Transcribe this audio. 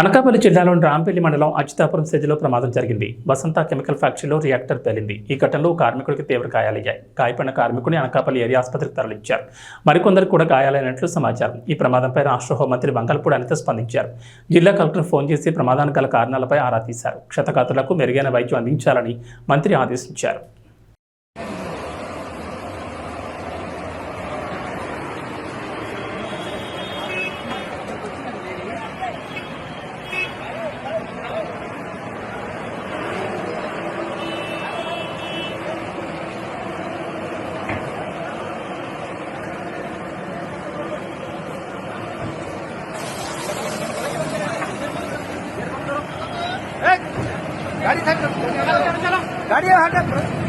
అనకాపల్లి జిల్లాలోని రాంపల్లి మండలం అచ్యుతాపురం సెజ్లో ప్రమాదం జరిగింది. వసంత కెమికల్ ఫ్యాక్టరీలో రియాక్టర్ పేలింది. ఈ ఘటనలో కార్మికుడికి తీవ్ర గాయాలయ్యాయి. గాయపడిన కార్మికుడిని అనకాపల్లి ఏరియా ఆసుపత్రికి తరలించారు. మరికొందరికి కూడా గాయాలైనట్లు సమాచారం. ఈ ప్రమాదంపై రాష్ట్ర హోంమంత్రి వంగల్పూడి అనిత స్పందించారు. జిల్లా కలెక్టర్ ఫోన్ చేసి ప్రమాదానికి గల కారణాలపై ఆరా తీశారు. క్షతగాత్రులకు మెరుగైన వైద్యం అందించాలని మంత్రి ఆదేశించారు. गाड़ी गाड़ी